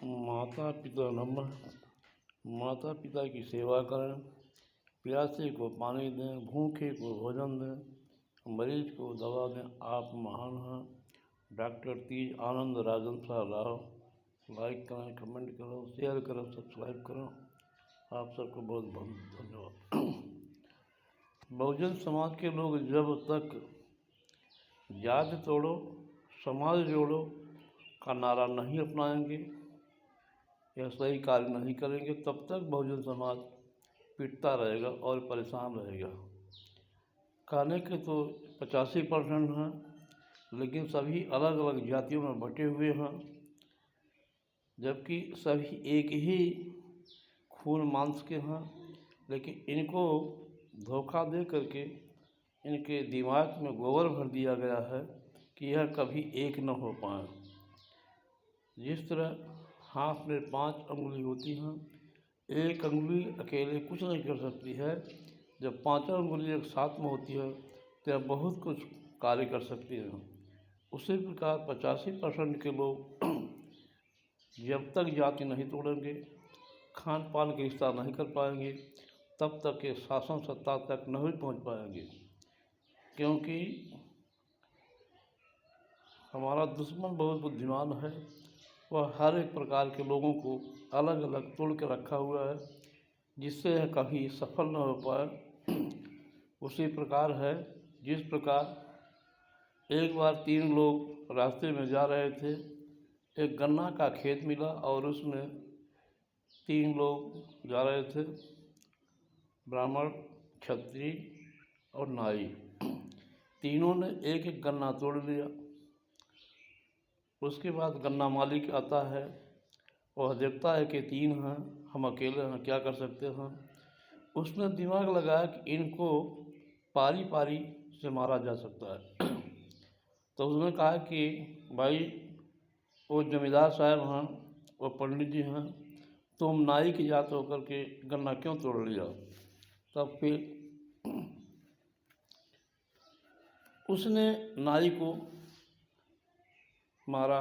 माता पिता नंबर माता पिता की सेवा करें, प्यासे को पानी दें, भूखे को भोजन दें, मरीज को दवा दें। आप महान हैं। डॉक्टर तीज आनंद राजन राव। लाइक करें, कमेंट करो, शेयर करो, सब्सक्राइब करो। आप सबको बहुत बहुत धन्यवाद। बहुजन समाज के लोग जब तक जाति तोड़ो समाज जोड़ो का नारा नहीं अपनाएंगे या सही कार्य नहीं करेंगे, तब तक बहुजन समाज पिटता रहेगा और परेशान रहेगा। खाने के तो 85% हैं, लेकिन सभी अलग अलग जातियों में बटे हुए हैं, जबकि सभी एक ही खून मांस के हैं। लेकिन इनको धोखा दे करके इनके दिमाग में गोबर भर दिया गया है कि यह कभी एक न हो पाए। जिस तरह हाथ में 5 अंगुली होती हैं, एक अंगुली अकेले कुछ नहीं कर सकती है। जब 5 अंगुली एक साथ में होती है तो यह बहुत कुछ कार्य कर सकती है। उसी प्रकार 85% के लोग जब तक जाति नहीं तोड़ेंगे, खान पान के रिश्ता नहीं कर पाएंगे, तब तक के शासन सत्ता तक नहीं पहुंच पाएंगे। क्योंकि हमारा दुश्मन बहुत बुद्धिमान है। वह हर एक प्रकार के लोगों को अलग अलग तोड़ के रखा हुआ है, जिससे यह कभी सफल न हो पाए। उसी प्रकार है जिस प्रकार एक बार 3 लोग रास्ते में जा रहे थे, एक गन्ना का खेत मिला और उसमें 3 लोग जा रहे थे, ब्राह्मण, क्षत्रिय और नाई। तीनों ने एक एक गन्ना तोड़ लिया। उसके बाद गन्ना मालिक आता है, वह देखता है कि 3 हैं, हम अकेले हैं, क्या कर सकते हैं। उसने दिमाग लगाया कि इनको पारी पारी से मारा जा सकता है। तो उसने कहा कि भाई वो जमींदार साहब हैं, वो पंडित जी हैं, तुम नाई की जात होकर के गन्ना क्यों तोड़ लिया। तब फिर उसने नाई को मारा।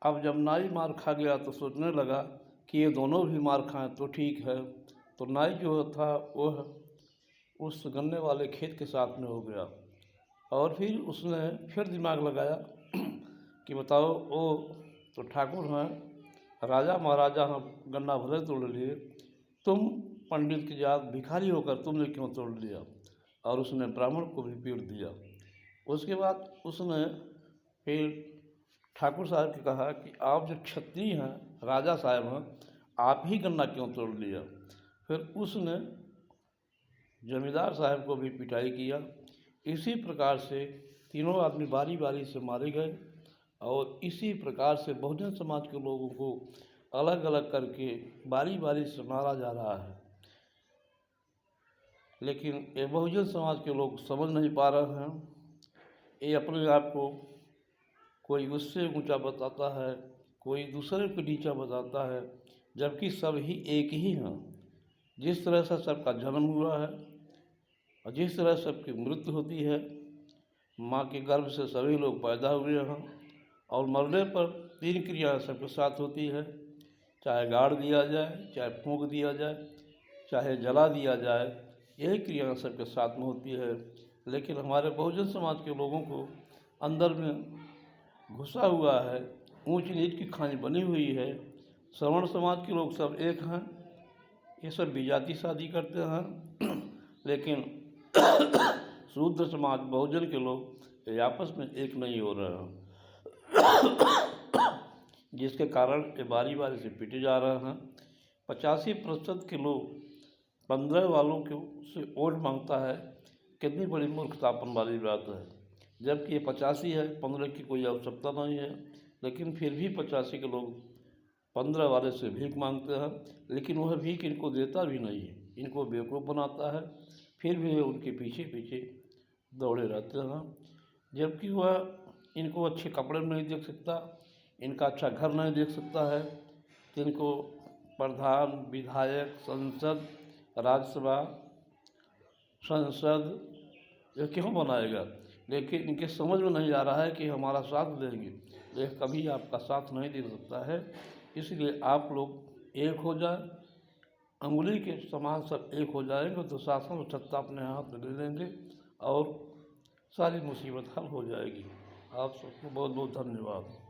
अब जब नाई मार खा गया तो सोचने लगा कि ये दोनों भी मार खाएं तो ठीक है। तो नाई जो था वह उस गन्ने वाले खेत के साथ में हो गया। और फिर उसने फिर दिमाग लगाया कि बताओ, वो तो ठाकुर हैं, राजा महाराजा हैं, गन्ना भले तोड़ लिए, तुम पंडित की जात भिखारी होकर तुमने क्यों तोड़ लिया। और उसने ब्राह्मण को भी पीट दिया। उसके बाद उसने फिर ठाकुर साहब ने कहा कि आप जो क्षत्रिय हैं, राजा साहब हैं, आप ही गन्ना क्यों तोड़ लिया। फिर उसने जमींदार साहब को भी पिटाई किया। इसी प्रकार से तीनों आदमी बारी बारी से मारे गए और इसी प्रकार से बहुजन समाज के लोगों को अलग अलग करके बारी बारी से मारा जा रहा है। लेकिन ये बहुजन समाज के लोग समझ नहीं पा रहे हैं। ये अपने आप को कोई उससे ऊंचा बताता है, कोई दूसरे को नीचा बताता है, जबकि सब ही एक ही हैं। जिस तरह से सबका जन्म हुआ है और जिस तरह सबकी मृत्यु होती है, माँ के गर्भ से सभी लोग पैदा हुए हैं और मरने पर 3 क्रियाएं सबके साथ होती है। चाहे गाड़ दिया जाए, चाहे फूंक दिया जाए, चाहे जला दिया जाए, यही क्रियाएं सबके साथ में होती है। लेकिन हमारे बहुजन समाज के लोगों को अंदर में घुसा हुआ है, ऊंच नीच की खानी बनी हुई है। श्रवण समाज के लोग सब एक हैं, ये सब विजाति शादी करते हैं। लेकिन शूद्र समाज बहुजन के लोग ये आपस में एक नहीं हो रहे हैं, जिसके कारण ये बारी बारी से पिटे जा रहे हैं। 85% के लोग 15 वालों के से वोट मांगता है। कितनी बड़ी मूर्खतापन वाली बात है। जबकि ये 85 है, 15 की कोई आवश्यकता नहीं है। लेकिन फिर भी 85 के लोग 15 वाले से भीख मांगते हैं, लेकिन वह भीख इनको देता भी नहीं है, इनको बेवकूफ़ बनाता है। फिर भी उनके पीछे पीछे दौड़े रहते हैं। जबकि वह इनको अच्छे कपड़े नहीं देख सकता, इनका अच्छा घर नहीं देख सकता है, तो इनको प्रधान, विधायक, संसद, राज्यसभा, संसद ये क्यों बनाएगा। लेकिन इनके समझ में नहीं आ रहा है कि हमारा साथ देंगे, लेकिन कभी आपका साथ नहीं दे सकता है। इसलिए आप लोग एक हो जाए, अंगुली के समान सब एक हो जाएंगे तो शासन और सत्ता अपने हाथ में ले लेंगे और सारी मुसीबत हल हो जाएगी। आप सबको बहुत बहुत धन्यवाद।